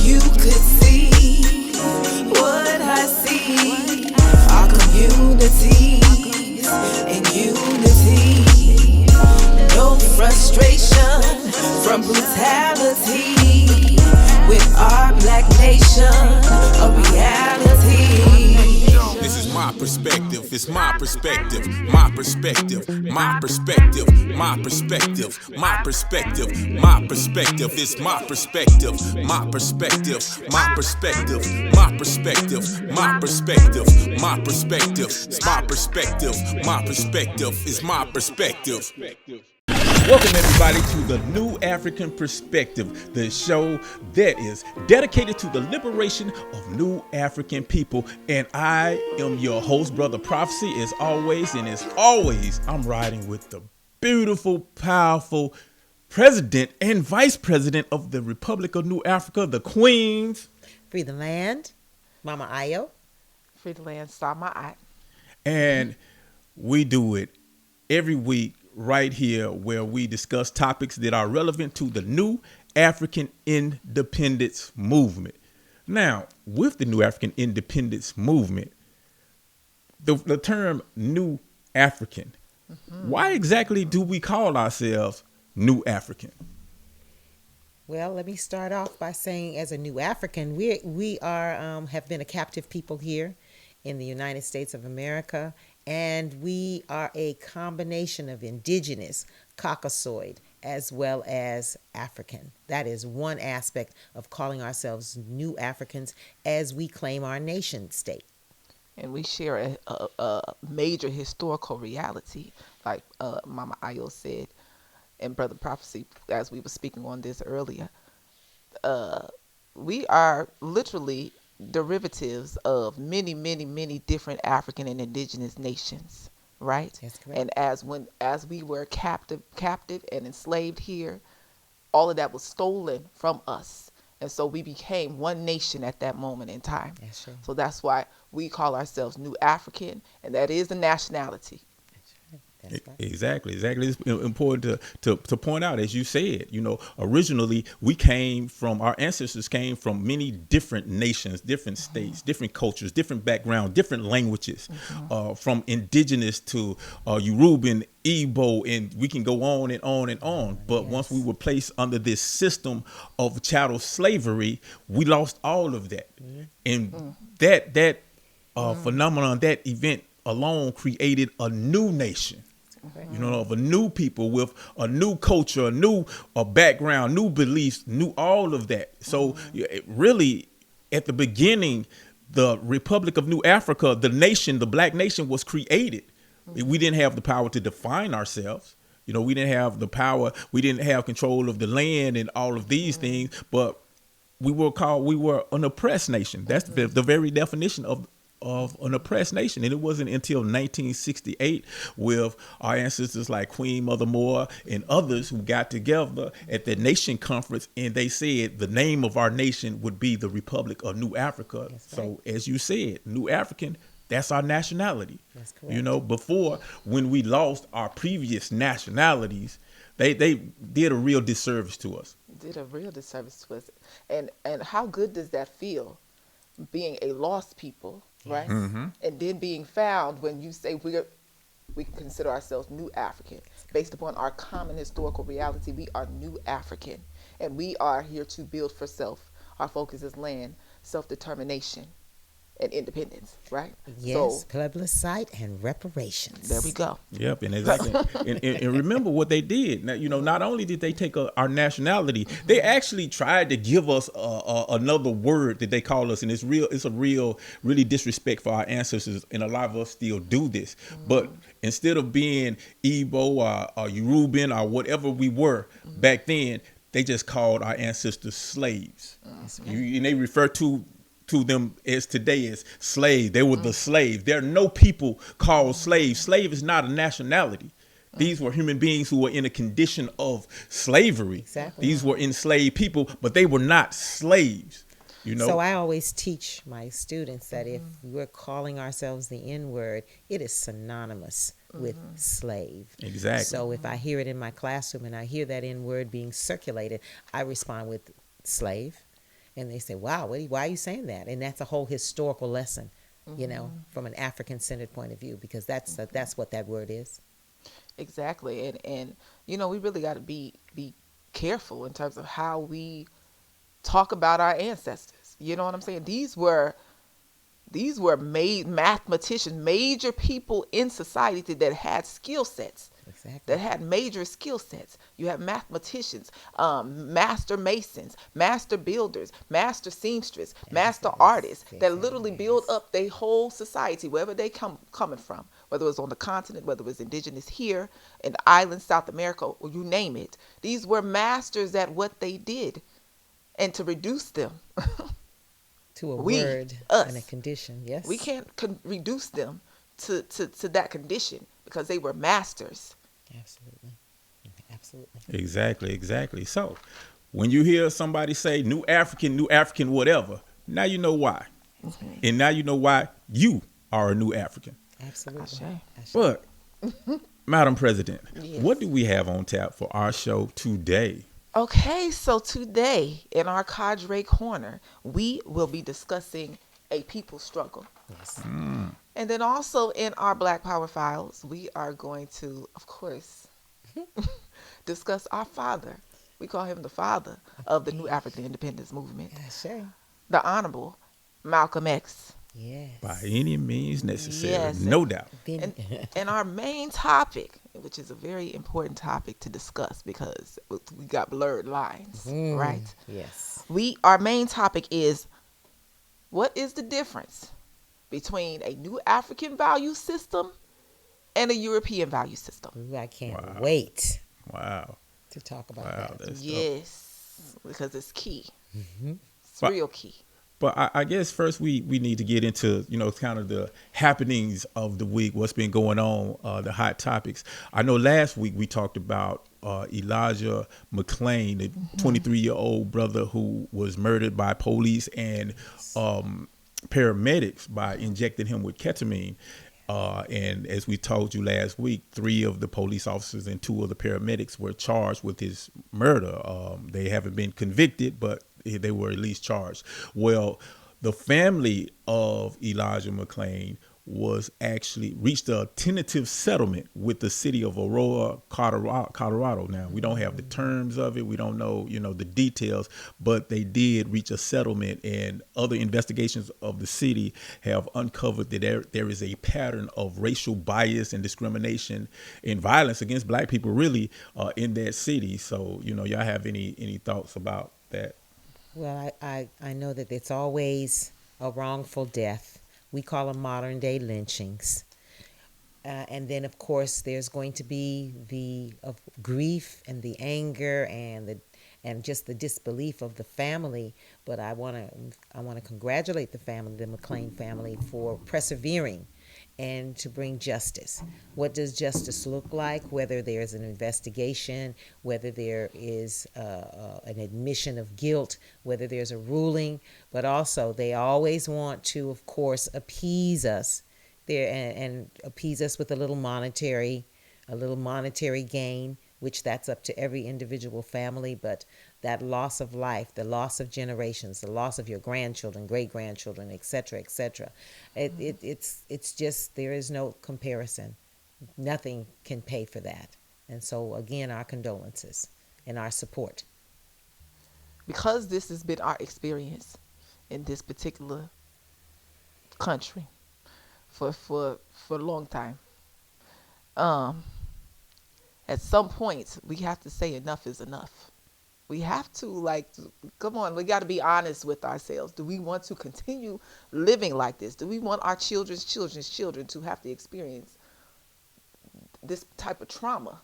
you could see what I see, our communities in unity, no frustration from brutality, with our black nation a reality. This is my perspective, it's my perspective, my perspective, my perspective, my perspective, my perspective, my perspective, it's my perspective, my perspective, my perspective, my perspective, my perspective, my perspective, it's my perspective, my perspective, is my perspective. Welcome everybody to the New African Perspective, the show that is dedicated to the liberation of new African people. And I am your host, Brother Prophecy, as always. And as always, I'm riding with the beautiful, powerful President and Vice President of the Republic of New Africa, the Queens. Free the land, Mama Ayo. Free the land, Sama I. And we do it every week right here where we discuss topics that are relevant to the new African independence movement. Now, with the new African independence movement, the term new African, why exactly do we call ourselves new African? Well, let me start off by saying, as a new African, we are have been a captive people here in the United States of America. And we are a combination of indigenous, Caucasoid, as well as African. That is one aspect of calling ourselves new Africans as we claim our nation state. And we share a major historical reality, like Mama Ayo said, and Brother Prophecy, as we were speaking on this earlier. We are literally derivatives of many, many, many different African and indigenous nations, right? That's correct. And as we were captive and enslaved here, all of that was stolen from us. And so we became one nation at that moment in time. That's true. So that's why we call ourselves New African, and that is the nationality. That's right. Exactly. It's important to point out, as you said, originally our ancestors came from many different nations, different states, different cultures, different backgrounds, different languages, from indigenous to Yoruban, Igbo, and we can go on and on and on. But once we were placed under this system of chattel slavery, we lost all of that. And that phenomenon, that event alone created a new nation. Of a new people with a new culture, a new background, new beliefs, new all of that. So really, at the beginning, the Republic of New Africa, the nation, the black nation was created. We didn't have the power to define ourselves. We didn't have the power. We didn't have control of the land and all of these things. But we were an oppressed nation. That's the very definition of an oppressed nation. And it wasn't until 1968 with our ancestors like Queen Mother Moore and others who got together at the nation conference, and they said the name of our nation would be the Republic of New Africa. That's right. So as you said, New African, that's our nationality. That's correct. Before, when we lost our previous nationalities, they did a real disservice to us. And how good does that feel, being a lost people, right? And then being found when you say we consider ourselves new African. Based upon our common historical reality, we are new African. And we are here to build for self. Our focus is land, self-determination, and independence, right? Yes, plebiscite and reparations. There we go. Yep, and exactly. and remember what they did. Now, not only did they take our nationality, they actually tried to give us another word that they call us, and it's really disrespect for our ancestors, and a lot of us still do this. But instead of being Igbo or Yoruban or whatever we were back then, they just called our ancestors slaves. And they refer to them as today as slave. They were the slave. There are no people called slaves. Slave is not a nationality. These were human beings who were in a condition of slavery. Exactly. These were enslaved people, but they were not slaves. So I always teach my students that if we're calling ourselves the N-word, it is synonymous with slave. Exactly. So if I hear it in my classroom and I hear that N-word being circulated, I respond with slave. and they say, "Wow, why are you saying that?" And that's a whole historical lesson, from an African-centered point of view, because that's what that word is. Exactly. And we really got to be careful in terms of how we talk about our ancestors. You know what I'm saying? These were made mathematicians, major people in society that had skill sets. Exactly. That had major skill sets. You have mathematicians, master masons, master builders, master seamstress, master artists that literally build up their whole society, wherever they coming from, whether it was on the continent, whether it was indigenous here, in the islands, South America, or you name it. These were masters at what they did. And to reduce them, To a we, word us, and a condition, yes. we can't reduce them to that condition because they were masters. Absolutely. Absolutely. Exactly. So when you hear somebody say new African, whatever, now you know why. And now you know why you are a new African. Absolutely. Ashe. But, Madam President, Yes. what do we have on tap for our show today? Okay, so today in our Cadre Corner, we will be discussing a people struggle. Yes. And then also in our Black Power Files, we are going to, of course, discuss our father. We call him the father of the new African independence movement, Ashe. the Honorable Malcolm X. Yes. By any means necessary, Yes. no doubt. And our main topic, which is a very important topic to discuss because we got blurred lines, right? Yes. Our main topic is, what is the difference between a new African value system and a European value system? Ooh, I can't wait Wow. to talk about that. That's dope. Yes, because it's key. It's But- real key. But I guess first we need to get into, kind of the happenings of the week, what's been going on, the hot topics. I know last week we talked about Elijah McClain, the 23-year-old brother who was murdered by police and paramedics by injecting him with ketamine. And as we told you last week, 3 of the police officers and 2 of the paramedics were charged with his murder. They haven't been convicted, but they were at least charged. Well, the family of Elijah McClain was actually reached a tentative settlement with the city of Aurora, Colorado. Now, we don't have the terms of it. We don't know, the details, but they did reach a settlement, and other investigations of the city have uncovered that there is a pattern of racial bias and discrimination and violence against Black people really in that city. So, y'all have any thoughts about that? Well, I know that it's always a wrongful death. We call them modern day lynchings. And then, of course, there's going to be the grief and the anger and just the disbelief of the family. But I want to congratulate the family, the McClain family, for persevering and to bring justice. What does justice look like? Whether there's an investigation, whether there is an admission of guilt, whether there's a ruling, but also they always want to, of course, appease us there and appease us with a little monetary gain, which that's up to every individual family. But that loss of life, the loss of generations, the loss of your grandchildren, great-grandchildren, et cetera, it's just, there is no comparison. Nothing can pay for that. And so, again, our condolences and our support. Because this has been our experience in this particular country for a long time, at some point we have to say enough is enough. We have to, come on, we got to be honest with ourselves. Do we want to continue living like this? Do we want our children's children to have to experience this type of trauma?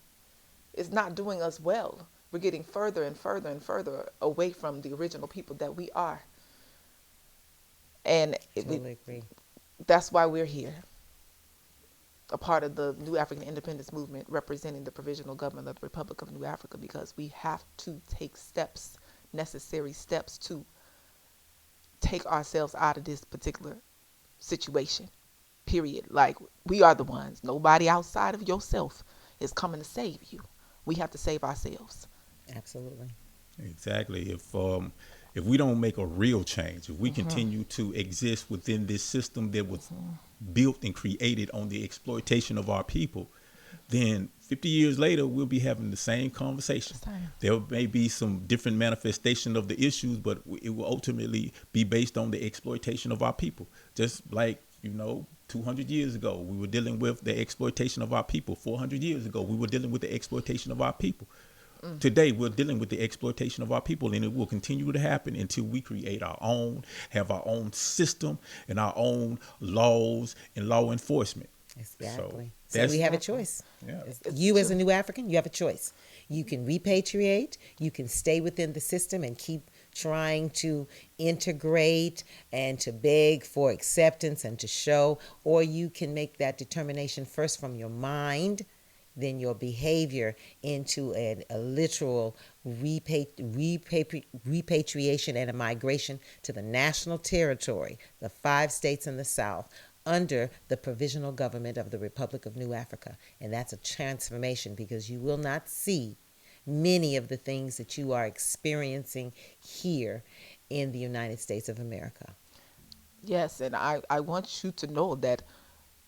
It's not doing us well. We're getting further and further and further away from the original people that we are. And Totally agree. that's why we're here, a part of the New African Independence Movement, representing the Provisional Government of the Republic of New Africa, because we have to take necessary steps to take ourselves out of this particular situation, period. We are the ones. Nobody outside of yourself is coming to save you. We have to save ourselves. Absolutely. Exactly. if we don't make a real change, if we continue to exist within this system that was built and created on the exploitation of our people, then 50 years later, we'll be having the same conversation. There may be some different manifestation of the issues, but it will ultimately be based on the exploitation of our people. Just like, 200 years ago, we were dealing with the exploitation of our people. 400 years ago, we were dealing with the exploitation of our people. Today, we're dealing with the exploitation of our people, and it will continue to happen until we create our own, have our own system and our own laws and law enforcement. Exactly. So we have a choice. Yeah. You as a new African, you have a choice. You can repatriate, you can stay within the system and keep trying to integrate and to beg for acceptance and to show, or you can make that determination first from your mind, then your behavior into a literal repatriation and a migration to the national territory, the 5 states in the South, under the provisional government of the Republic of New Africa. And that's a transformation, because you will not see many of the things that you are experiencing here in the United States of America. Yes, and I want you to know that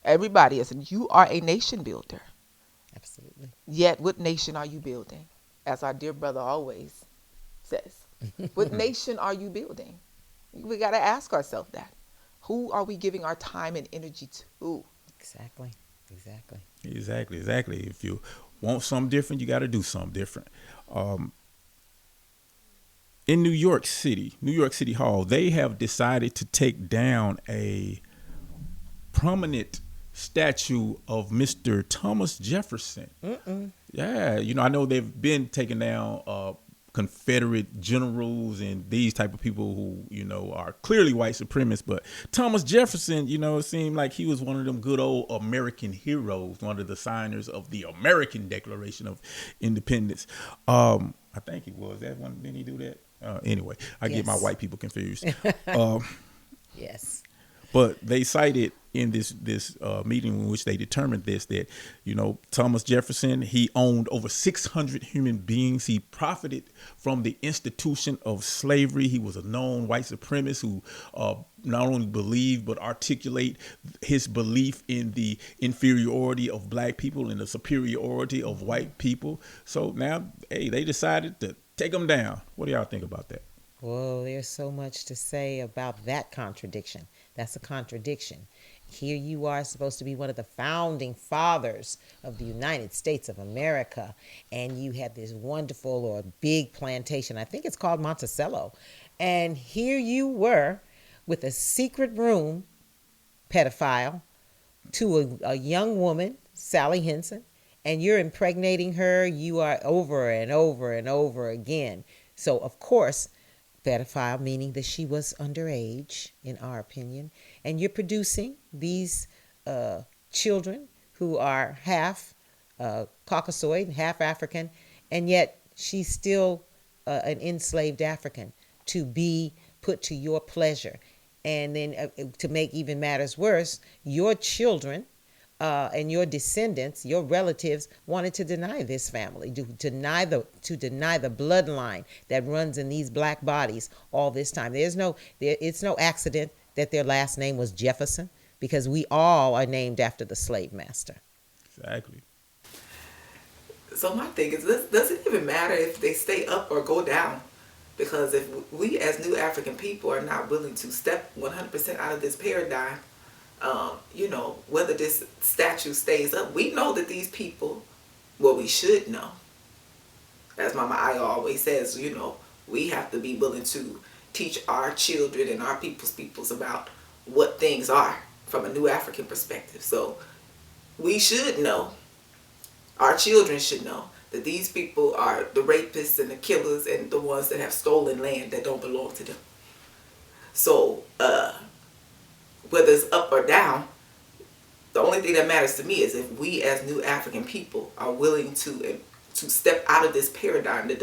everybody you are a nation builder. Absolutely. Yet, what nation are you building? As our dear brother always says, what nation are you building? We got to ask ourselves that. Who are we giving our time and energy to? Exactly. If you want something different, you got to do something different. In New York City Hall, they have decided to take down a prominent statue of Mr. Thomas Jefferson. Yeah, I know they've been taking down Confederate generals and these type of people who, are clearly white supremacists. But Thomas Jefferson, it seemed like he was one of them good old American heroes, one of the signers of the American Declaration of Independence. I think he was. That one, didn't he do that? Anyway, I get my white people confused. Yes. But they cited in this meeting in which they determined that Thomas Jefferson, he owned over 600 human beings. He profited from the institution of slavery. He was a known white supremacist who not only believed but articulate his belief in the inferiority of black people and the superiority of white people. So now, hey, they decided to take him down. What do y'all think about that? Well, there's so much to say about that contradiction. That's a contradiction. Here you are, supposed to be one of the founding fathers of the United States of America, and you have this wonderful or big plantation. I think it's called Monticello. And here you were with a secret room pedophile to a young woman, Sally Henson, and you're impregnating her. You are over and over and over again. So, of course, pedophile, meaning that she was underage, in our opinion, and you're producing these children who are half Caucasoid, half African, and yet she's still an enslaved African to be put to your pleasure. And then to make even matters worse, your children and your descendants, your relatives, wanted to deny this family, to deny the bloodline that runs in these black bodies all this time. It's no accident that their last name was Jefferson, because we all are named after the slave master. Exactly. So my thing is, does it even matter if they stay up or go down? Because if we as new African people are not willing to step 100% out of this paradigm, whether this statue stays up, we know that these people, we should know. As Mama Aya always says, we have to be willing to teach our children and our peoples about what things are from a new African perspective. So we should know, our children should know, that these people are the rapists and the killers and the ones that have stolen land that don't belong to them. So, whether it's up or down, the only thing that matters to me is if we as new African people are willing to step out of this paradigm that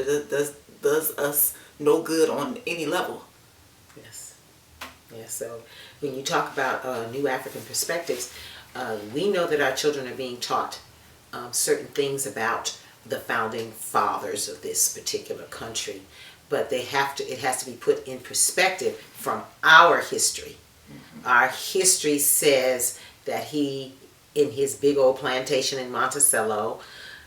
does us no good on any level. Yes. Yeah, so when you talk about new African perspectives, we know that our children are being taught certain things about the founding fathers of this particular country. but it has to be put in perspective from our history. Our history says that he, in his big old plantation in Monticello,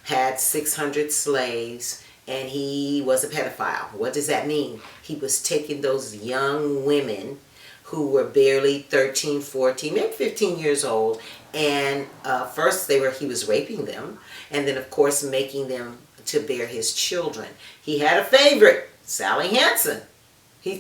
had 600 slaves, and he was a pedophile. What does that mean? He was taking those young women who were barely 13, 14, maybe 15 years old, and first he was raping them, and then of course making them to bear his children. He had a favorite, Sally Hansen.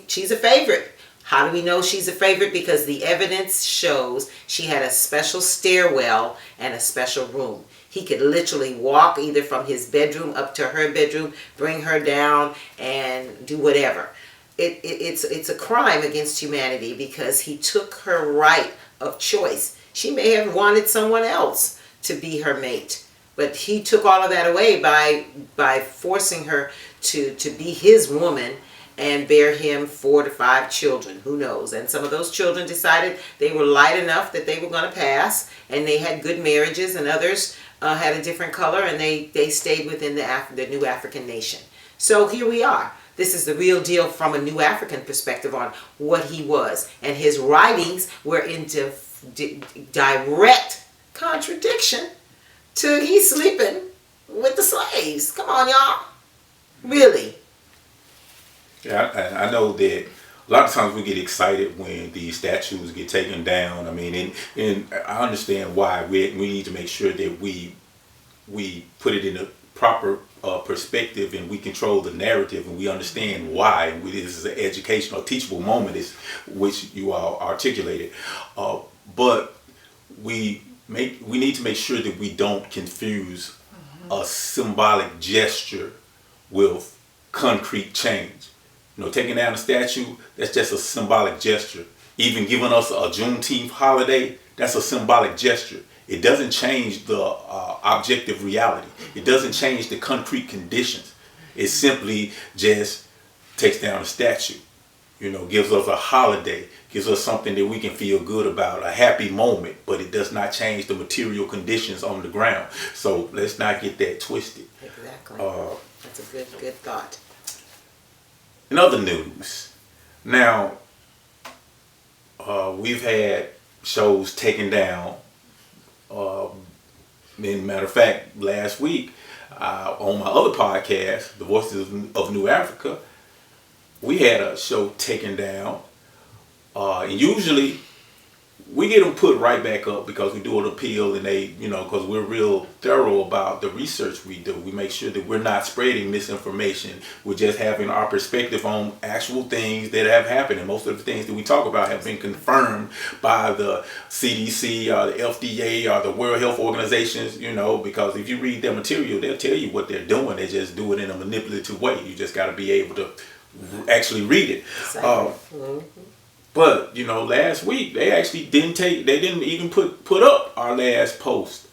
She's a favorite. How do we know she's a favorite? Because the evidence shows she had a special stairwell and a special room. He could literally walk either from his bedroom up to her bedroom, bring her down, and do whatever. It's a crime against humanity because he took her right of choice. She may have wanted someone else to be her mate, but he took all of that away by forcing her to be his woman and bear him 4 to 5 children. Who knows? And some of those children decided they were light enough that they were going to pass, and they had good marriages, and others had a different color, and they stayed within the new African nation. So here we are. This is the real deal from a new African perspective on what he was. And his writings were into direct contradiction to he's sleeping with the slaves. Come on, y'all. Really. Yeah, I know that a lot of times we get excited when these statues get taken down. I mean, and I understand why. We need to make sure that we put it in a proper perspective, and we control the narrative, and we understand why. And this is an educational, teachable moment, which you all articulated. But we need to make sure that we don't confuse a symbolic gesture with concrete change. Taking down a statue, that's just a symbolic gesture. Even giving us a Juneteenth holiday, that's a symbolic gesture. It doesn't change the objective reality. It doesn't change the concrete conditions. It simply just takes down a statue. Gives us a holiday, gives us something that we can feel good about, a happy moment, but it does not change the material conditions on the ground. So let's not get that twisted. Exactly. That's a good thought. In other news, now we've had shows taken down. Matter of fact, last week on my other podcast, The Voices of New Africa, we had a show taken down. And usually we get them put right back up because we do an appeal, and they, because we're real thorough about the research we do. We make sure that we're not spreading misinformation. We're just having our perspective on actual things that have happened. And most of the things that we talk about have been confirmed by the CDC or the FDA or the World Health Organizations, because if you read their material, they'll tell you what they're doing. They just do it in a manipulative way. You just got to be able to actually read it. Exactly. But last week they actually didn't even put up our last post.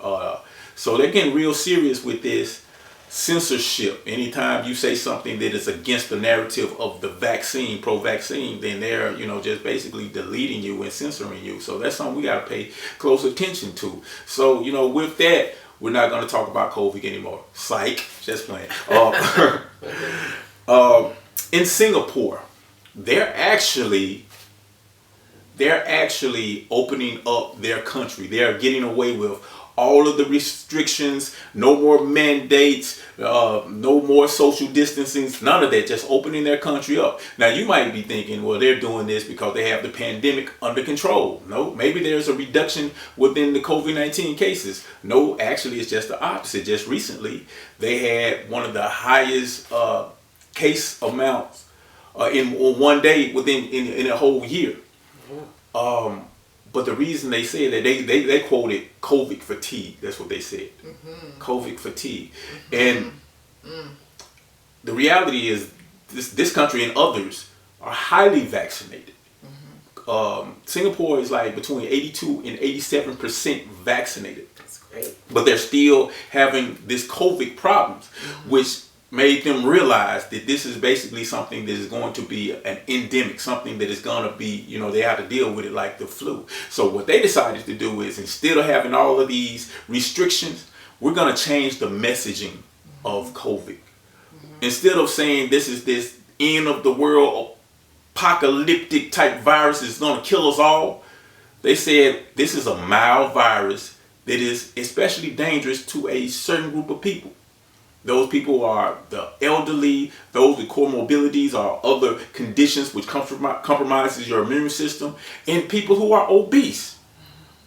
So they're getting real serious with this censorship. Anytime you say something that is against the narrative of the vaccine, pro-vaccine, then they're just basically deleting you and censoring you. So that's something we got to pay close attention to. So with that, we're not going to talk about COVID anymore. Psych, just playing. In Singapore, they're actually opening up their country. They are getting away with all of the restrictions, no more mandates, no more social distancing, none of that, just opening their country up. Now you might be thinking, well, they're doing this because they have the pandemic under control. No, maybe there's a reduction within the COVID-19 cases. No, actually it's just the opposite. Just recently, they had one of the highest case amounts in one day in a whole year. But the reason they said that they quoted COVID fatigue. That's what they said. COVID fatigue. And the reality is this country and others are highly vaccinated. Singapore is like between 82 and 87% vaccinated. That's great. But they're still having this COVID problems, which made them realize that this is basically something that is going to be an endemic, something that is going to be, they have to deal with it like the flu. So what they decided to do is, instead of having all of these restrictions, we're going to change the messaging of COVID. Instead of saying this is this end of the world apocalyptic type virus is going to kill us all. They said this is a mild virus that is especially dangerous to a certain group of people. Those people are the elderly, those with comorbidities or other conditions which compromises your immune system, and people who are obese.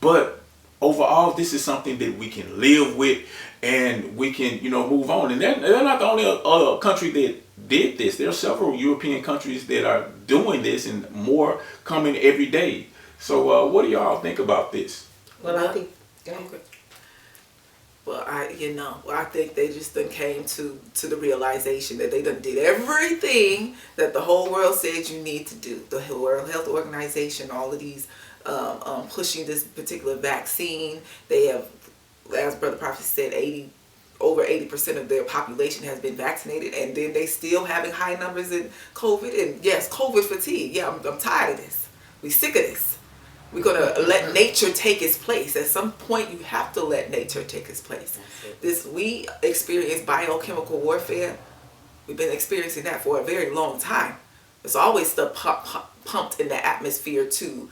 But overall, this is something that we can live with, and we can, move on. And they're not the only country that did this. There are several European countries that are doing this, and more coming every day. So, what do y'all think about this? Well, I think. Go ahead. Okay. Well, I think they just done came to the realization that they done did everything that the whole world said you need to do. The World Health Organization, all of these pushing this particular vaccine. They have, as Brother Prophet said, over 80% of their population has been vaccinated, and then they still having high numbers in COVID. And yes, COVID fatigue. Yeah, I'm tired of this. We sick of this. We're going to let nature take its place. At some point, you have to let nature take its place. We experience biochemical warfare. We've been experiencing that for a very long time. There's always stuff pumped in the atmosphere to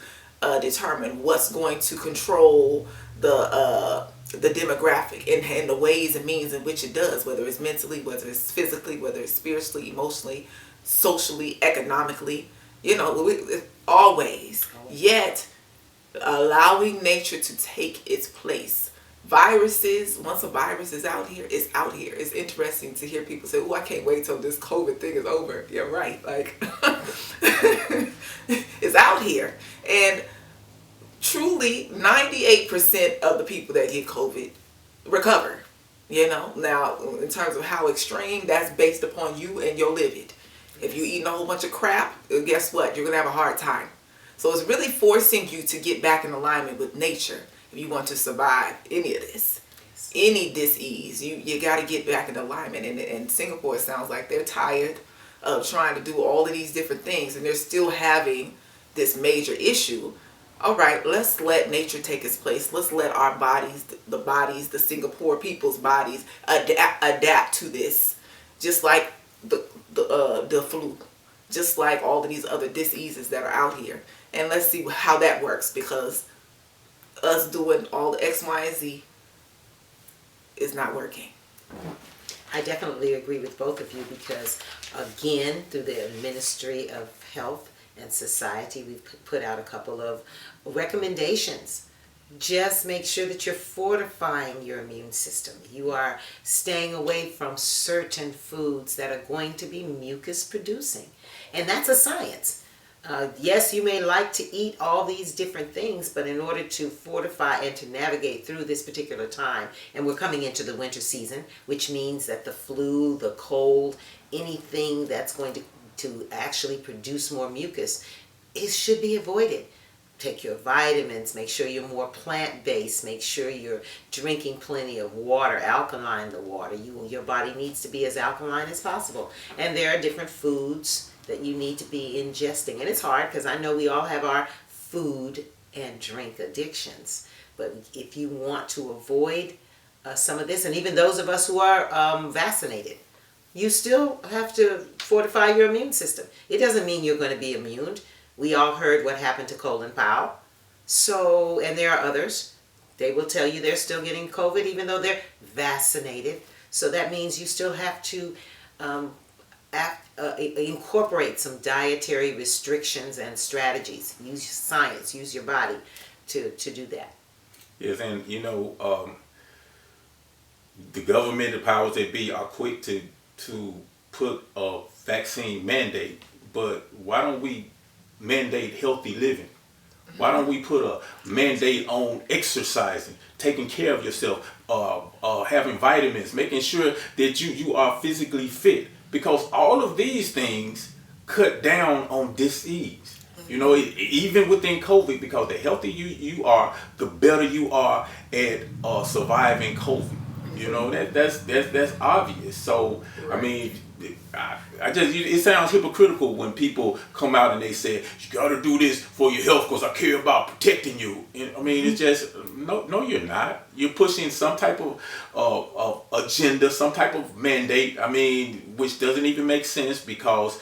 determine what's going to control the demographic and the ways and means in which it does, whether it's mentally, whether it's physically, whether it's spiritually, emotionally, socially, economically. Always. Yet, allowing nature to take its place. Viruses, once a virus is out here, it's out here. It's interesting to hear people say, "Oh, I can't wait till this COVID thing is over." Yeah, right. Like, it's out here. And truly, 98% of the people that get COVID recover. Now, in terms of how extreme, that's based upon you and your living. If you're eating a whole bunch of crap, guess what? You're going to have a hard time. So it's really forcing you to get back in alignment with nature if you want to survive any of this, any disease. You got to get back in alignment. And Singapore, it sounds like they're tired of trying to do all of these different things, and they're still having this major issue. All right, let's let nature take its place. Let's let our bodies, the Singapore people's bodies, adapt to this, just like the flu, just like all of these other diseases that are out here. And let's see how that works, because us doing all the X, Y, and Z is not working. I definitely agree with both of you, because, again, through the Ministry of Health and Society, we've put out a couple of recommendations. Just make sure that you're fortifying your immune system. You are staying away from certain foods that are going to be mucus producing. And that's a science. Yes, you may like to eat all these different things, but in order to fortify and to navigate through this particular time, and we're coming into the winter season, which means that the flu, the cold, anything that's going to actually produce more mucus, it should be avoided. Take your vitamins, make sure you're more plant-based, make sure you're drinking plenty of water, alkaline the water. Your body needs to be as alkaline as possible. And there are different foods that you need to be ingesting. And it's hard, because I know we all have our food and drink addictions. But if you want to avoid some of this, and even those of us who are vaccinated, you still have to fortify your immune system. It doesn't mean you're going to be immune. We all heard what happened to Colin Powell. So, and there are others. They will tell you they're still getting COVID even though they're vaccinated. So that means you still have to incorporate some dietary restrictions and strategies. Use science, use your body to do that. Yes, and the government, the powers that be, are quick to put a vaccine mandate, but why don't we mandate healthy living? Why don't we put a mandate on exercising, taking care of yourself, having vitamins, making sure that you are physically fit? Because all of these things cut down on disease. Even within COVID, because the healthier you are, the better you are at surviving COVID. That's obvious. So I mean, it sounds hypocritical when people come out and they say, "You got to do this for your health because I care about protecting you." And, I mean, it's just no, you're not. You're pushing some type of agenda, some type of mandate. I mean, which doesn't even make sense, because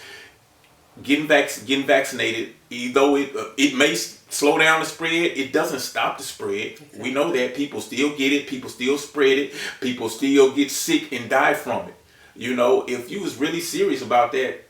getting vaccinated, though it may slow down the spread, it doesn't stop the spread. Exactly. We know that people still get it, people still spread it, people still get sick and die from it. You know, if you was really serious about that,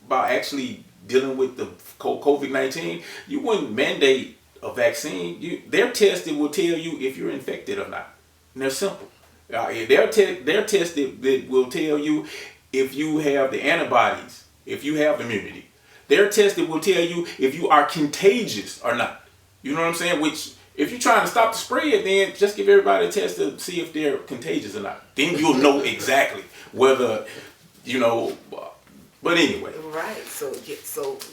about actually dealing with the COVID-19, you wouldn't mandate a vaccine. Their test will tell you if you're infected or not. And they're simple. Their test that will tell you if you have the antibodies, if you have immunity. Their test that will tell you if you are contagious or not. You know what I'm saying? Which, if you're trying to stop the spread, then just give everybody a test to see if they're contagious or not. Then you'll know exactly whether, you know. But anyway. Right. So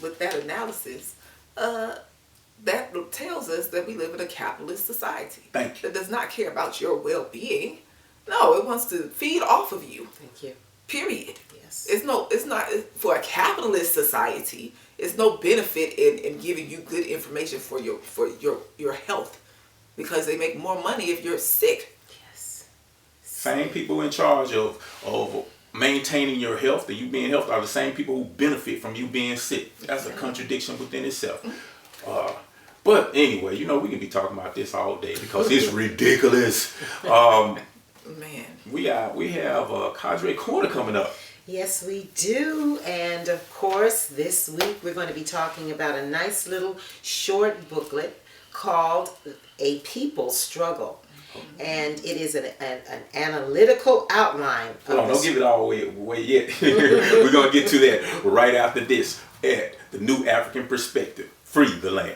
with that analysis, that tells us that we live in a capitalist society. Thank you. That does not care about your well-being. No, it wants to feed off of you. Thank you. Period. Yes. It's not for a capitalist society. It's no benefit in giving you good information for your health, because they make more money if you're sick. Yes. Same people in charge of maintaining your health and you being healthy are the same people who benefit from you being sick. That's a contradiction within itself. But anyway, you know, we can be talking about this all day because it's ridiculous. Man, we have a Cadre Corner coming up. Yes, we do. And of course, this week we're going to be talking about a nice little short booklet called A People's Struggle. And it is an analytical outline. Hold on, don't give it all away yet. We're going to get to that right after this at the New African Perspective. Free the land.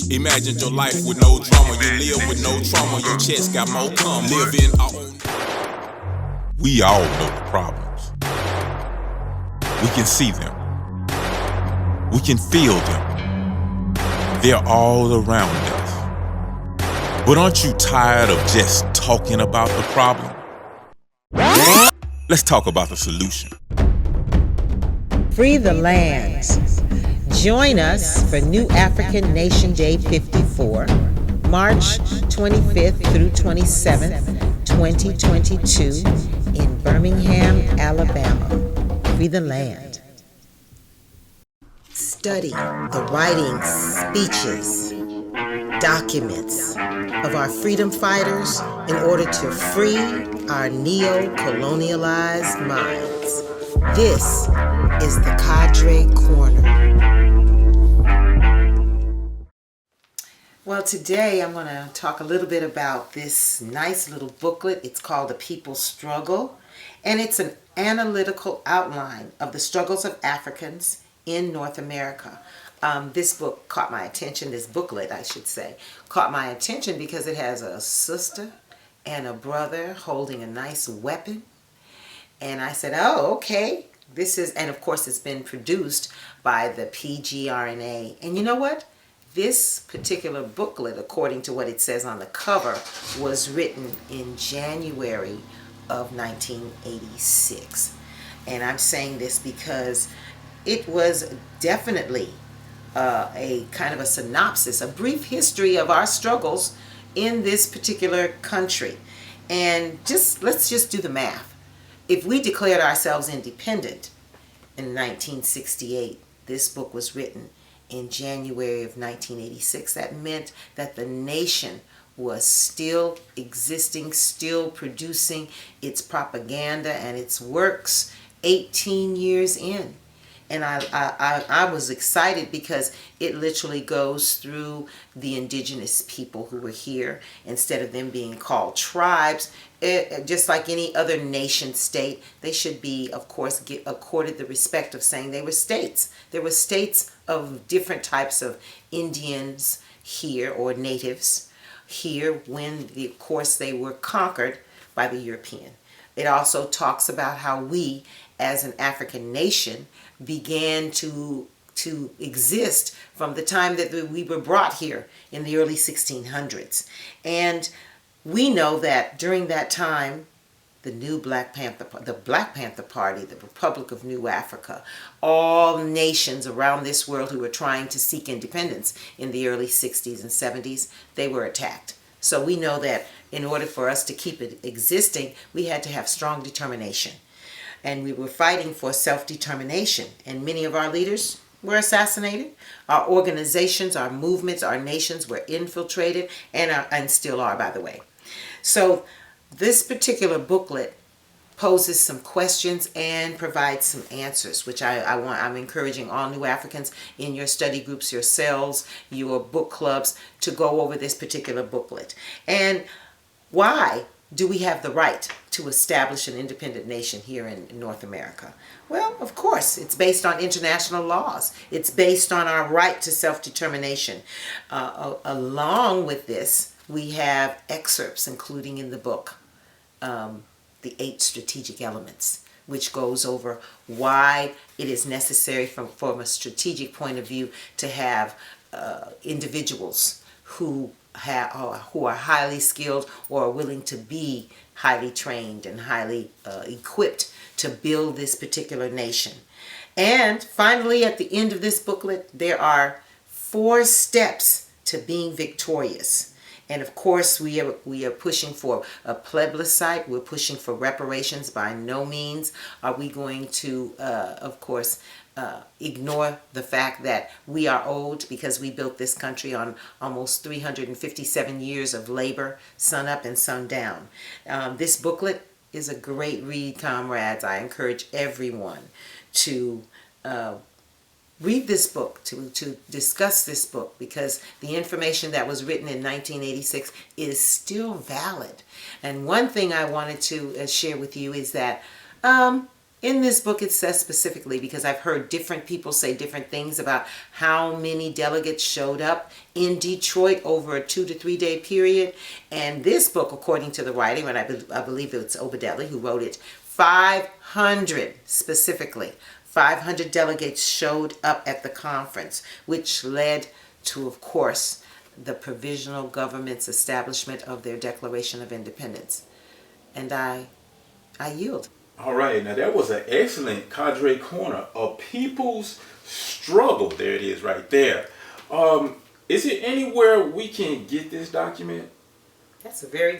Imagine your life with no drama. You live with no trauma. Your chest got more cum. Live in our own. We all know the problems. We can see them. We can feel them. They're all around us. But aren't you tired of just talking about the problem? Let's talk about the solution. Free the land. Join us for New African Nation Day 54, March 25th through 27th, 2022 in Birmingham, Alabama. Free the land. Study the writings, speeches, documents of our freedom fighters in order to free our neo-colonialized minds. This is the Cadre Corner. Well, today I'm going to talk a little bit about this nice little booklet. It's called The People's Struggle, and it's an analytical outline of the struggles of Africans in North America. This book caught my attention, this booklet I should say, caught my attention because it has a sister and a brother holding a nice weapon. And I said, oh, okay. This is, and of course it's been produced by the PGRNA. And you know what? This particular booklet, according to what it says on the cover, was written in January of 1986. And I'm saying this because it was definitely a kind of a synopsis, a brief history of our struggles in this particular country. And let's just do the math. If we declared ourselves independent in 1968, this book was written in January of 1986. That meant that the nation was still existing, still producing its propaganda and its works 18 years in. And I was excited because it literally goes through the indigenous people who were here. Instead of them being called tribes, just like any other nation state, they should be, of course, get accorded the respect of saying they were states. There were states of different types of Indians here, or natives here, when, of course, they were conquered by the European. It also talks about how we, as an African nation, began to exist from the time that we were brought here in the early 1600s. And we know that during that time, the Black Panther Party, the Republic of New Africa, all nations around this world who were trying to seek independence in the early 60s and 70s, they were attacked. So we know that in order for us to keep it existing, we had to have strong determination. and we were fighting for self-determination. And many of our leaders were assassinated. Our organizations, our movements, our nations were infiltrated, and still are, by the way. So this particular booklet poses some questions and provides some answers, which I'm encouraging all new Africans in your study groups, your cells, your book clubs to go over this particular booklet. And why do we have the right to establish an independent nation here in North America? Well, of course, it's based on international laws. It's based on our right to self-determination. Along with this, we have excerpts, including in the book, the 8 strategic elements, which goes over why it is necessary from a strategic point of view to have individuals who are highly skilled or are willing to be highly trained and highly equipped to build this particular nation. And finally, at the end of this booklet, there are 4 steps to being victorious. And of course, we are pushing for a plebiscite. We're pushing for reparations. By no means are we going to, of course, ignore the fact that we are owed, because we built this country on almost 357 years of labor, sun up and sun down. This booklet is a great read, comrades. I encourage everyone to read this book, to discuss this book, because the information that was written in 1986 is still valid. And one thing I wanted to share with you is that in this book it says specifically, because I've heard different people say different things about how many delegates showed up in Detroit over a 2 to 3 day period. And this book, according to the writer, and I believe it's Obadeli who wrote it, 500 specifically. 500 delegates showed up at the conference, which led to, of course, the provisional government's establishment of their Declaration of Independence. And I yield. All right, now that was an excellent cadre corner, a people's struggle. There it is right there. Is it anywhere we can get this document? That's a very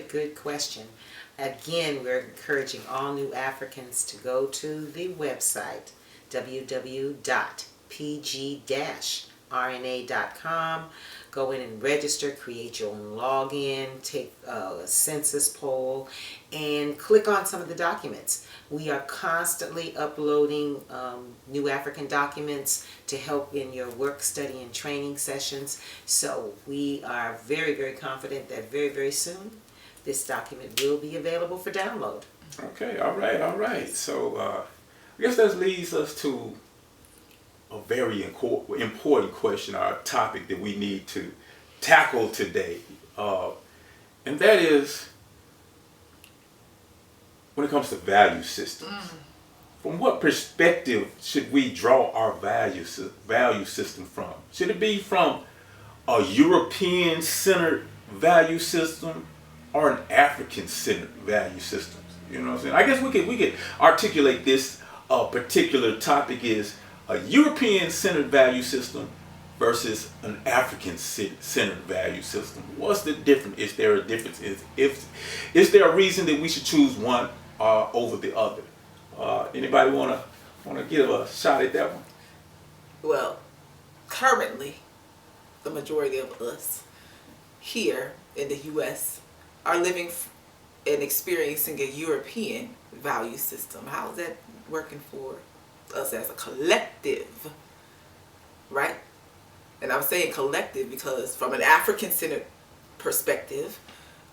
good question. Again, we're encouraging all new Africans to go to the website www.pg-rna.com. Go in and register, create your own login, take a census poll, and click on some of the documents. We are constantly uploading new African documents to help in your work, study, and training sessions. So we are very, very confident that very, very soon this document will be available for download. Okay, all right. So I guess that leads us to a very important question, our topic that we need to tackle today. And that is, when it comes to value systems, from what perspective should we draw our value system from? Should it be from a European-centered value system or an African-centered value system? You know what I'm saying? I guess we could articulate this particular topic is a European-centered value system versus an African-centered value system. What's the difference? Is there a difference? Is there a reason that we should choose one over the other? Anybody wanna give a shot at that one? Well, currently, the majority of us here in the U.S. are living and experiencing a European value system. How is that working for us as a collective, right? And I'm saying collective because from an African-centered perspective,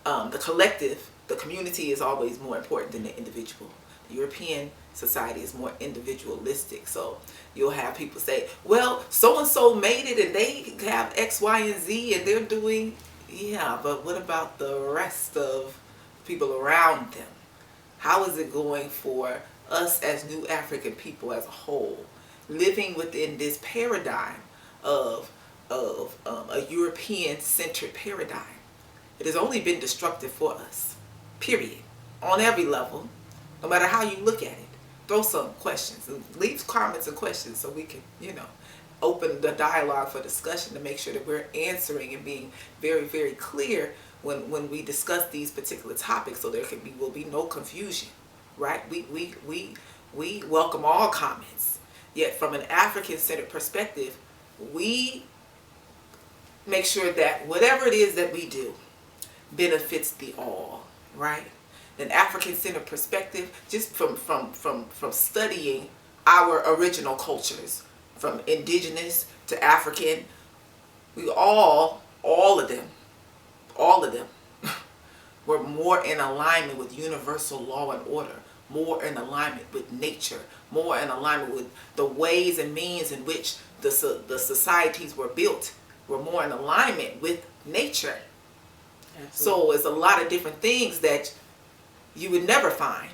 the collective, the community is always more important than the individual. The European society is more individualistic. So you'll have people say, well, so-and-so made it and they have X, Y, and Z and they're doing, yeah, but what about the rest of people around them? How is it going for us as new African people as a whole, living within this paradigm of a European-centered paradigm? It has only been destructive for us, period, on every level, no matter how you look at it. Throw some questions, leave comments and questions so we can, open the dialogue for discussion to make sure that we're answering and being very, very clear when we discuss these particular topics, so there will be no confusion. right? We welcome all comments. Yet from an African-centered perspective, we make sure that whatever it is that we do benefits the all, right? An African-centered perspective, just from studying our original cultures, from indigenous to African, we all of them were more in alignment with universal law and order, more in alignment with nature, more in alignment with the ways and means in which the societies were built, were more in alignment with nature. Absolutely. So it's a lot of different things that you would never find.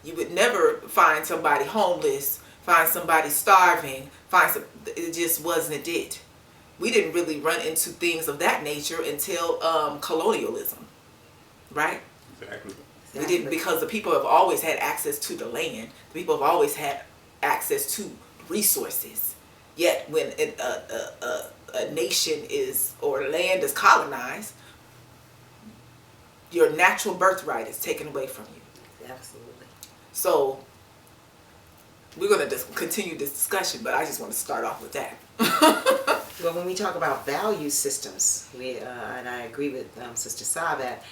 You would never find somebody homeless, find somebody starving, it just wasn't it. We didn't really run into things of that nature until colonialism, right? Exactly. We didn't, because the people have always had access to the land. The people have always had access to resources. Yet when a nation is, or land is colonized, your natural birthright is taken away from you. Absolutely. So we're going to just continue this discussion, but I just want to start off with that. Well, when we talk about value systems, and I agree with Sister Sa that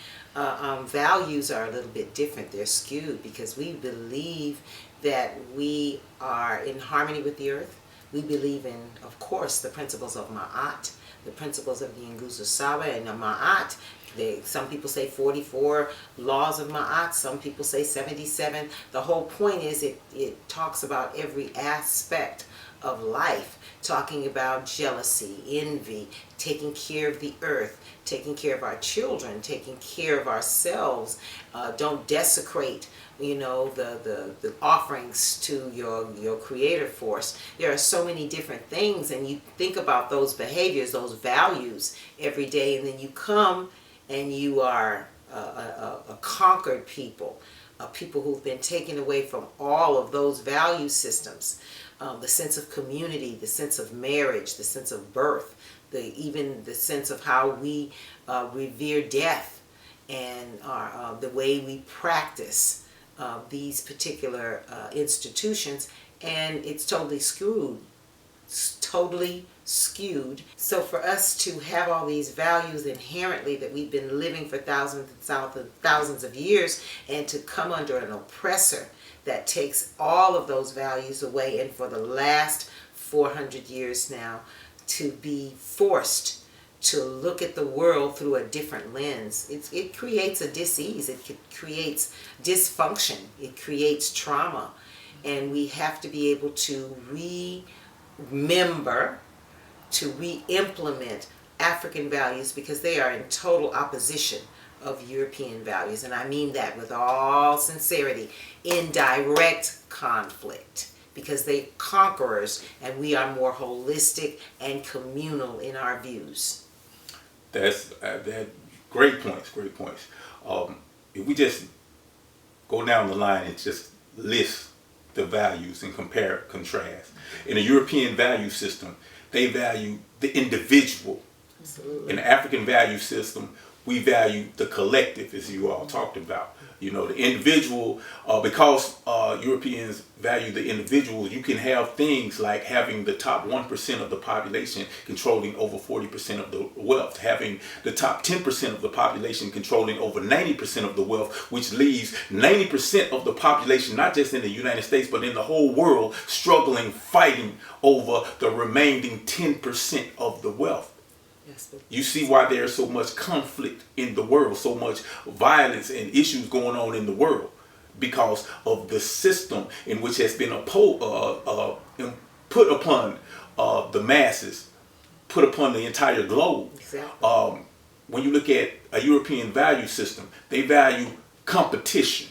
values are a little bit different. They're skewed because we believe that we are in harmony with the earth. We believe in, of course, the principles of Ma'at, the principles of the Nguzo Saba and the Ma'at. Some people say 44 laws of Ma'at, some people say 77. The whole point is it talks about every aspect of life, talking about jealousy, envy, taking care of the earth, taking care of our children, taking care of ourselves. Don't desecrate, the offerings to your creator force. There are so many different things, and you think about those behaviors, those values every day, and then you come and you are a conquered people, people who've been taken away from all of those value systems. The sense of community, the sense of marriage, the sense of birth, even the sense of how we revere death, and the way we practice these particular institutions, and it's totally skewed. It's totally skewed. So for us to have all these values inherently that we've been living for thousands of years, and to come under an oppressor that takes all of those values away, and for the last 400 years now to be forced to look at the world through a different lens, it creates a dis-ease, it creates dysfunction, it creates trauma, and we have to be able to remember to re-implement African values, because they are in total opposition of European values, and I mean that with all sincerity, in direct conflict, because they're conquerors and we are more holistic and communal in our views. That's great points. If we just go down the line and just list the values and compare, contrast. In a European value system, they value the individual. Absolutely. In the African value system, we value the collective, as you all talked about. The individual, because Europeans value the individual, you can have things like having the top 1% of the population controlling over 40% of the wealth, having the top 10% of the population controlling over 90% of the wealth, which leaves 90% of the population, not just in the United States, but in the whole world, struggling, fighting over the remaining 10% of the wealth. You see why there's so much conflict in the world, so much violence and issues going on in the world, because of the system in which has been put upon the masses, put upon the entire globe. Exactly. When you look at a European value system, they value competition.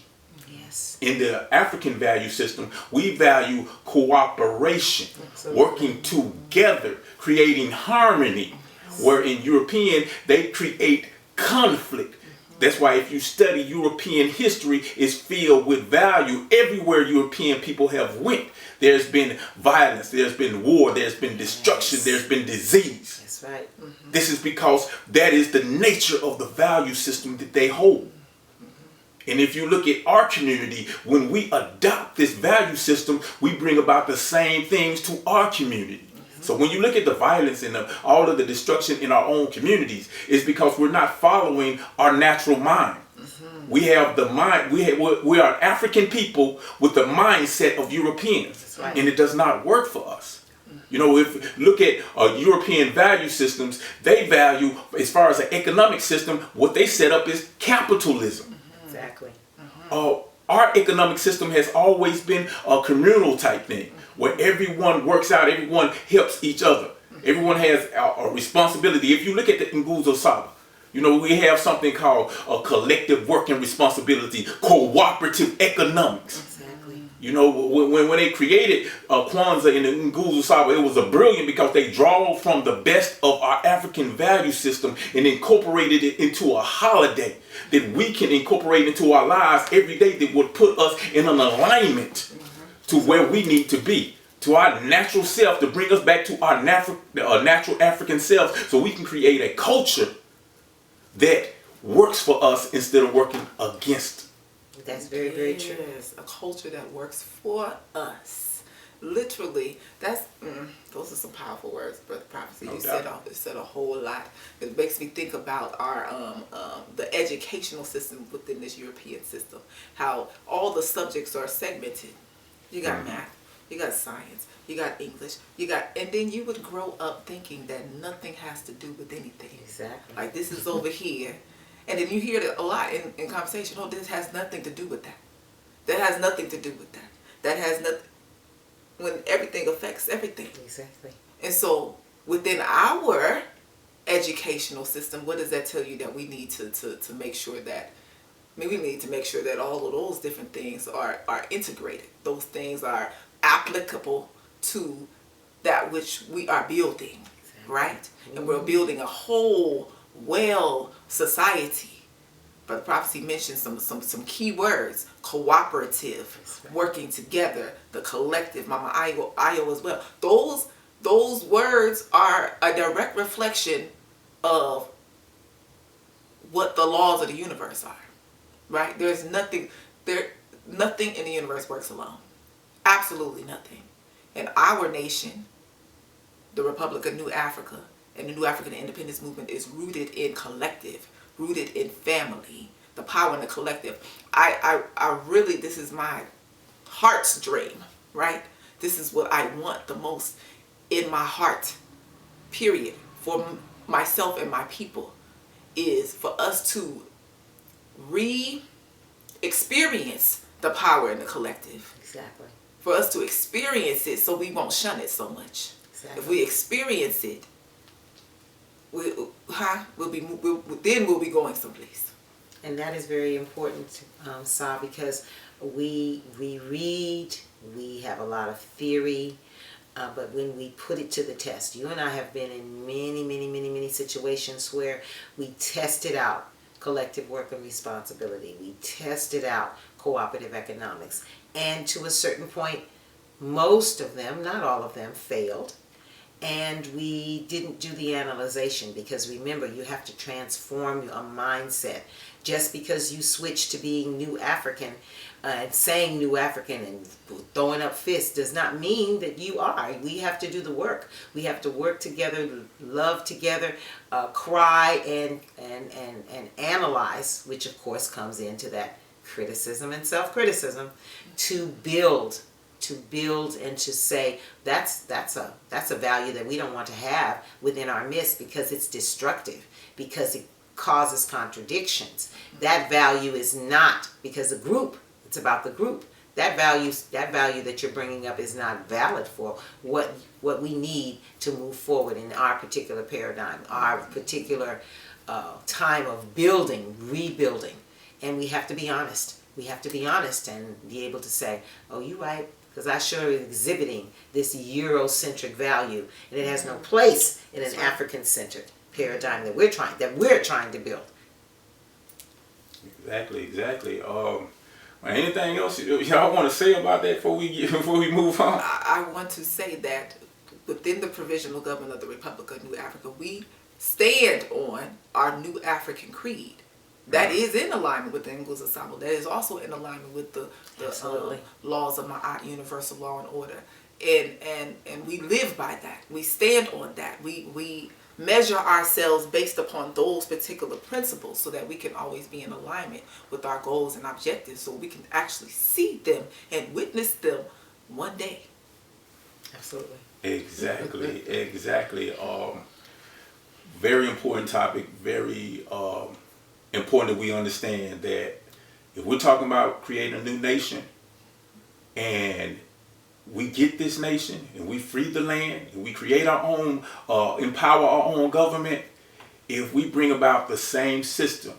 Yes. In the African value system, we value cooperation, Absolutely. working together, creating harmony. Where in European, they create conflict. That's why if you study European history, it's filled with value. Everywhere European people have went, there's been violence, there's been war, there's been destruction, there's been disease. That's right. This is because that is the nature of the value system that they hold. And if you look at our community, when we adopt this value system, we bring about the same things to our community. So when you look at the violence and all of the destruction in our own communities, it's because we're not following our natural mind. We have the mind. We are African people with the mindset of Europeans, right. and it does not work for us. You know, if you look at European value systems, they value, as far as an economic system, what they set up is capitalism. Exactly. Our economic system has always been a communal type thing, where everyone works out, everyone helps each other. Everyone has a responsibility. If you look at the Nguzo Saba, you know, we have something called a collective working responsibility, cooperative economics. Exactly. You know, when they created Kwanzaa in the Nguzo Saba, it was brilliant because they draw from the best of our African value system and incorporated it into a holiday that we can incorporate into our lives every day that would put us in an alignment to where we need to be, to our natural self, to bring us back to our natural African self, so we can create a culture that works for us instead of working against. That's very, very true. Yes, a culture that works for us. Literally, those are some powerful words, Brother Prophecy. No You doubt. said a whole lot. It makes me think about our the educational system within this European system. How all the subjects are segmented. You got math, you got science, you got English, and then you would grow up thinking that nothing has to do with anything. Exactly. Like this is over here. And then you hear it a lot in conversation. Oh, this has nothing to do with that. That has nothing to do with that. That has nothing. When everything affects everything. Exactly. And so within our educational system, what does that tell you that we need to make sure that, maybe we need to make sure that all of those different things are integrated. Those things are applicable to that which we are building, right? And we're building a whole well society. But the prophecy mentioned some key words: cooperative, working together, the collective. Mama Ayo as well. Those words are a direct reflection of what the laws of the universe are, right? Nothing in the universe works alone. Absolutely nothing. And our nation, the Republic of New Africa, and the New African Independence Movement is rooted in collective, rooted in family, the power in the collective. I really, this is my heart's dream, right? This is what I want the most in my heart, period, for myself and my people, is for us to re-experience the power in the collective. Exactly. For us to experience it so we won't shun it so much. Exactly. If we experience it, we'll be going someplace. And that is very important, Sa, because we read, we have a lot of theory, but when we put it to the test, you and I have been in many situations where we tested out collective work and responsibility. We tested out cooperative economics. And to a certain point, most of them, not all of them, failed. And we didn't do the analyzation, because remember, you have to transform your mindset. Just because you switch to being New African and saying New African and throwing up fists does not mean that you are. We have to do the work. We have to work together, love together, cry and analyze, which of course comes into that criticism and self-criticism, to build and to say that's a value that we don't want to have within our midst, because it's destructive, because it causes contradictions. That value is not, because the group, it's about the group. That value that you're bringing up is not valid for what we need to move forward in our particular paradigm, our particular time of building, rebuilding. And we have to be honest. We have to be honest and be able to say, oh, you're right, because I sure is exhibiting this Eurocentric value, and it has no place in an African-centered paradigm that we're trying to build. Exactly. Anything else y'all want to say about that before we move on? I want to say that within the provisional government of the Republic of New Africa, we stand on our New African creed. that is in alignment with the English-Ensemble. That is also in alignment with the laws of Ma'at, universal law and order. And we live by that. We stand on that. We measure ourselves based upon those particular principles so that we can always be in alignment with our goals and objectives, so we can actually see them and witness them one day. Absolutely. Exactly. Very important topic. Very important that we understand that if we're talking about creating a new nation, and we get this nation and we free the land and we create our own, empower our own government, if we bring about the same system,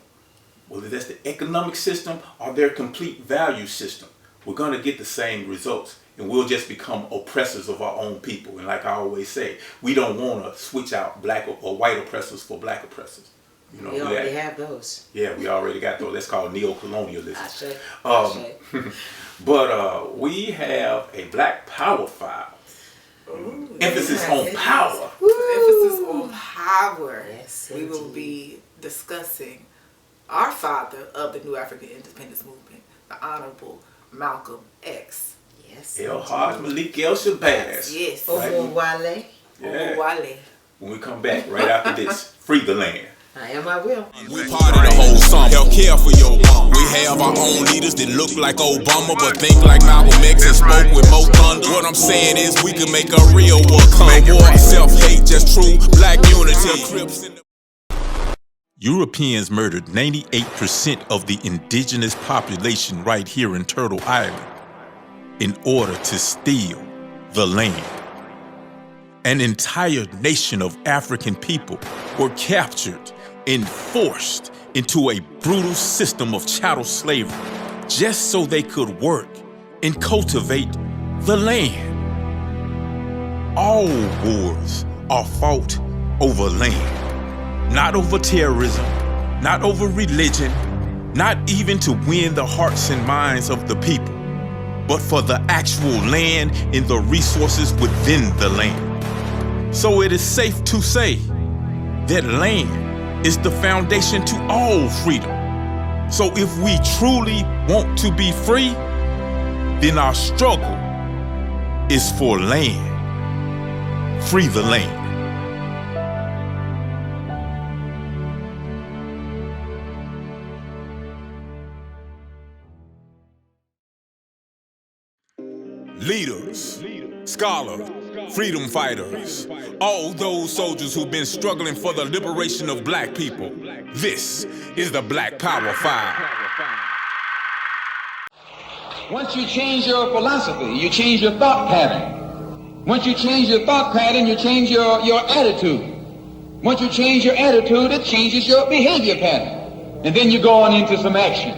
whether that's the economic system or their complete value system, we're going to get the same results, and we'll just become oppressors of our own people. And like I always say, we don't want to switch out black or white oppressors for black oppressors. You know, we already have those. Yeah, we already got those. That's called neo-colonialism. Ashe. But we have a Black Power file. Ooh, Emphasis yes, on it power. is. Emphasis on power. Yes, we will be discussing our father of the New African Independence Movement, the Honorable Malcolm X. Yes. El Haj Malik El Shabazz. Yes. Wale. Yeah. Wale. When we come back right after this, free the land. I will. We part of the whole sum. Help care for your mom. We have our own leaders that look like Obama, but think like Malcolm X and spoke with more thunder. What I'm saying is we can make a real war come. War, self-hate, just true black unity. Europeans murdered 98% of the indigenous population right here in Turtle Island in order to steal the land. An entire nation of African people were captured and forced into a brutal system of chattel slavery just so they could work and cultivate the land. All wars are fought over land, not over terrorism, not over religion, not even to win the hearts and minds of the people, but for the actual land and the resources within the land. So it is safe to say that land is the foundation to all freedom. So if we truly want to be free, then our struggle is for land. Free the land. Leaders, scholars, freedom fighters, all those soldiers who've been struggling for the liberation of black people. This is the Black Power File. Once you change your philosophy, you change your thought pattern. Once you change your thought pattern, you change your attitude. Once you change your attitude, it changes your behavior pattern. And then you go on into some action.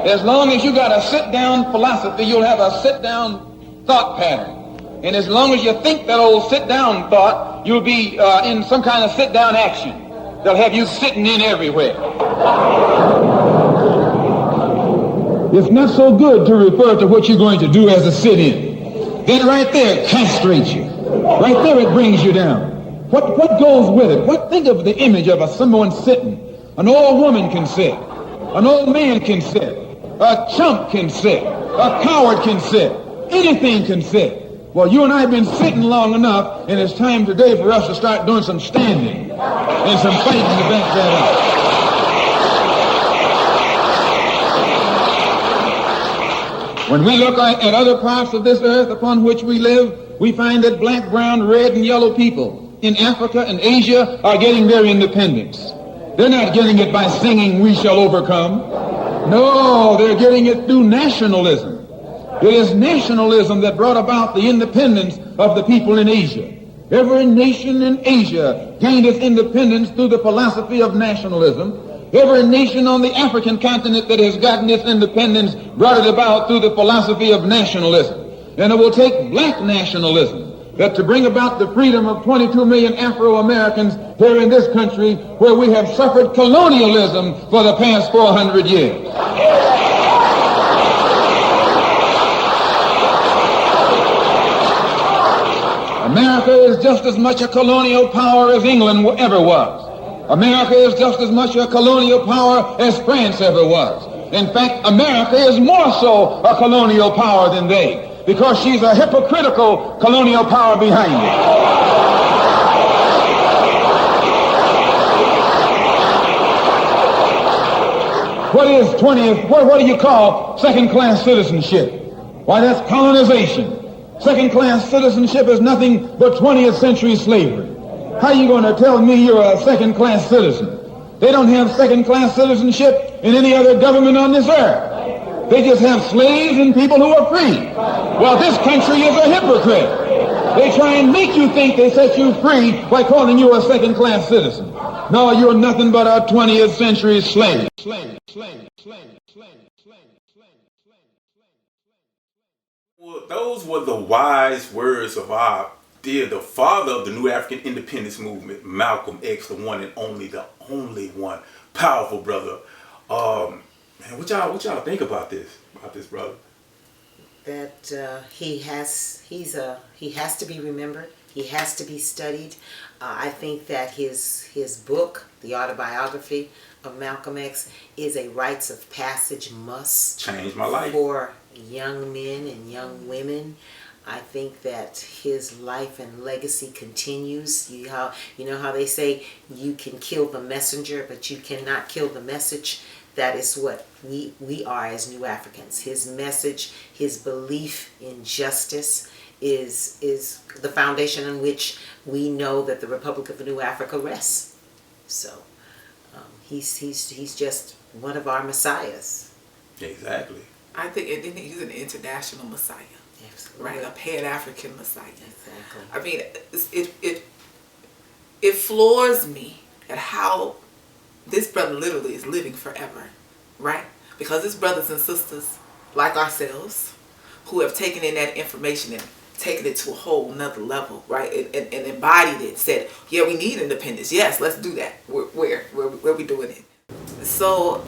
As long as you got a sit-down philosophy, you'll have a sit-down thought pattern. And as long as you think that old sit-down thought, you'll be in some kind of sit-down action. They'll have you sitting in everywhere. It's not so good to refer to what you're going to do as a sit-in. Then right there, it castrates you. Right there, it brings you down. What goes with it? Think of the image of someone sitting. An old woman can sit. An old man can sit. A chump can sit. A coward can sit. Anything can sit. Well, you and I have been sitting long enough, and it's time today for us to start doing some standing and some fighting to back that up. When we look at other parts of this earth upon which we live, we find that black, brown, red, and yellow people in Africa and Asia are getting their independence. They're not getting it by singing, "We shall overcome." No, they're getting it through nationalism. It is nationalism that brought about the independence of the people in Asia. Every nation in Asia gained its independence through the philosophy of nationalism. Every nation on the African continent that has gotten its independence brought it about through the philosophy of nationalism. And it will take black nationalism that to bring about the freedom of 22 million Afro-Americans here in this country where we have suffered colonialism for the past 400 years. America is just as much a colonial power as England ever was. America is just as much a colonial power as France ever was. In fact, America is more so a colonial power than they, because she's a hypocritical colonial power behind it. What is 20th, what do you call second-class citizenship? Why, that's colonization. Second-class citizenship is nothing but 20th century slavery. How are you going to tell me you're a second-class citizen? They don't have second-class citizenship in any other government on this earth. They just have slaves and people who are free. Well, this country is a hypocrite. They try and make you think they set you free by calling you a second-class citizen. No, you're nothing but a 20th century slave. Well, those were the wise words of the father of the New African Independence Movement, Malcolm X, the one and only, the only one. Powerful brother. Man, what y'all think about this brother? That he has to be remembered. He has to be studied. I think that his book, the autobiography of Malcolm X, is a rites of passage must. Changed my life. For young men and young women. I think that his life and legacy continues. You know how they say you can kill the messenger, but you cannot kill the message. That is what we are as New Africans. His message, his belief in justice is the foundation on which we know that the Republic of New Africa rests. So he's just one of our messiahs. Exactly. I think he's an international messiah. Absolutely. Right, a Pan-African messiah. Exactly. I mean, it floors me at how this brother literally is living forever, right? Because his brothers and sisters, like ourselves, who have taken in that information and taken it to a whole nother level, right? And embodied it, said, yeah, we need independence. Yes, let's do that. Where we doing it? So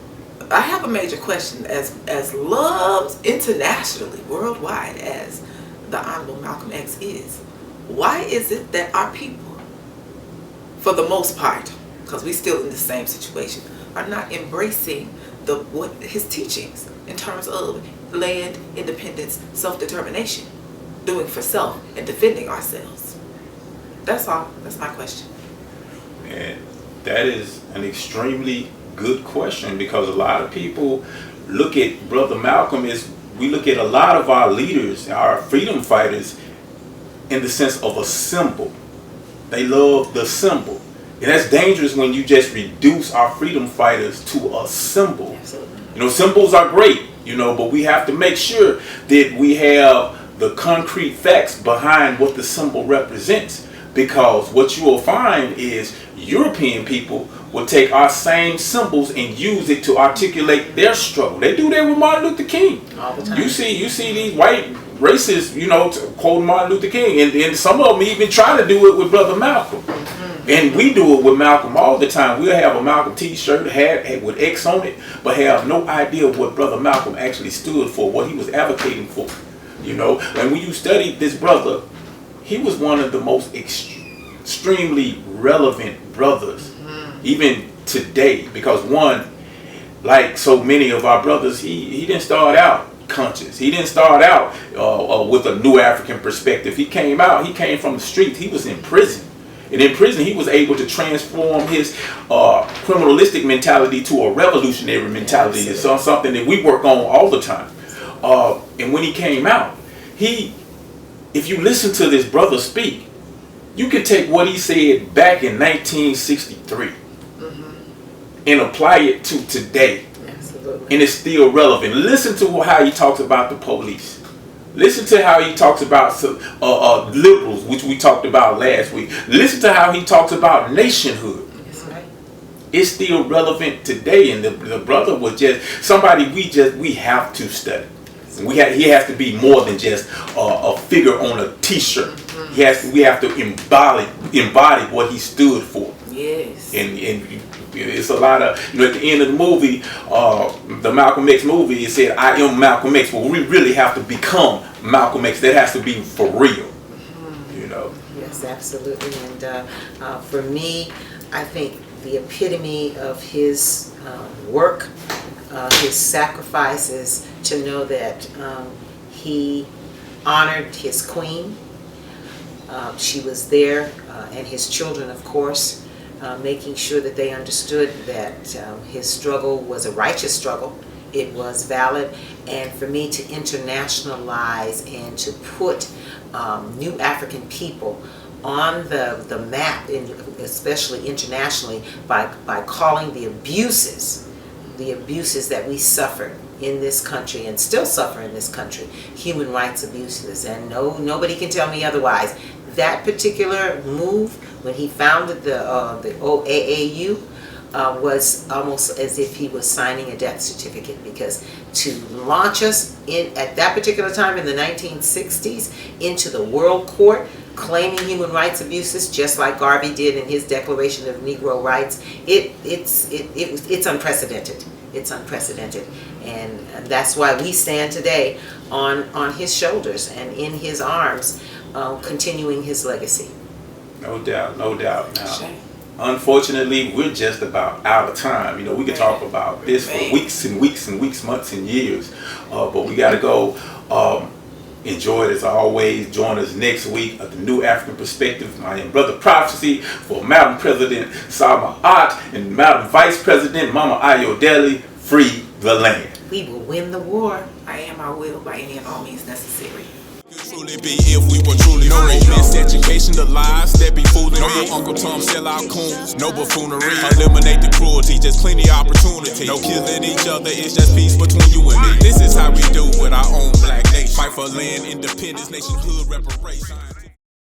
I have a major question. As loved internationally, worldwide, as the Honorable Malcolm X is, why is it that our people, for the most part, because we're still in the same situation, are not embracing his teachings in terms of land, independence, self-determination, doing for self and defending ourselves? That's all. That's my question. And that is an extremely good question, because a lot of people look at Brother Malcolm we look at a lot of our leaders, our freedom fighters, in the sense of a symbol. They love the symbol. And that's dangerous when you just reduce our freedom fighters to a symbol. Absolutely. You know, symbols are great, but we have to make sure that we have the concrete facts behind what the symbol represents. Because what you will find is European people will take our same symbols and use it to articulate their struggle. They do that with Martin Luther King. All the time. You see these white racists, quote Martin Luther King, and some of them even try to do it with Brother Malcolm. Mm-hmm. And we do it with Malcolm all the time. We'll have a Malcolm t-shirt hat with X on it, but have no idea what Brother Malcolm actually stood for, what he was advocating for. And when you study this brother, he was one of the most extremely relevant brothers, even today, because one, like so many of our brothers, he didn't start out conscious. He didn't start out with a new African perspective. He came from the streets. He was in prison. And in prison, he was able to transform his criminalistic mentality to a revolutionary mentality. It's something that we work on all the time. And when he came out, if you listen to this brother speak, you can take what he said back in 1963 and apply it to today. Absolutely. And it's still relevant. Listen to how he talks about the police. Listen to how he talks about liberals, which we talked about last week. Listen to how he talks about nationhood. That's right. It's still relevant today. And the brother was just somebody we have to study. He has to be more than just a figure on a t-shirt. We have to embody what he stood for. Yes. And it's a lot of, at the end of the movie, the Malcolm X movie, it said, I am Malcolm X. But we really have to become Malcolm X. That has to be for real. Yes, absolutely. And for me, I think the epitome of his work, his sacrifices, to know that he honored his queen. She was there, and his children, of course, making sure that they understood that his struggle was a righteous struggle. It was valid. And for me to internationalize and to put new African people on the map, especially internationally, by calling the abuses that we suffered in this country and still suffer in this country, human rights abuses, and nobody can tell me otherwise. That particular move, when he founded the OAAU, was almost as if he was signing a death certificate, because to launch us at that particular time in the 1960s into the world court claiming human rights abuses, just like Garvey did in his Declaration of Negro Rights, it's unprecedented. It's unprecedented, and that's why we stand today on his shoulders and in his arms, continuing his legacy. No doubt, no doubt. Now, unfortunately, we're just about out of time. You know, we could talk about this for weeks and weeks and weeks, months and years, but we got to go. Enjoy it as always. Join us next week at the New African Perspectives. I am Brother Prophecy for Madam President Salma Ott and Madam Vice President Mama Ayodele. Free the land. We will win the war. I am, I will, by any and all means necessary. Truly be if we were truly free. Miseducation, the lies that be fooling me. Uncle Tom sell out coons, no buffoonery. Eliminate the cruelty, just plenty opportunity. No killing each other, it's just peace between you and me. This is how we do with our own black nation. Fight for land, independence, nationhood, reparations.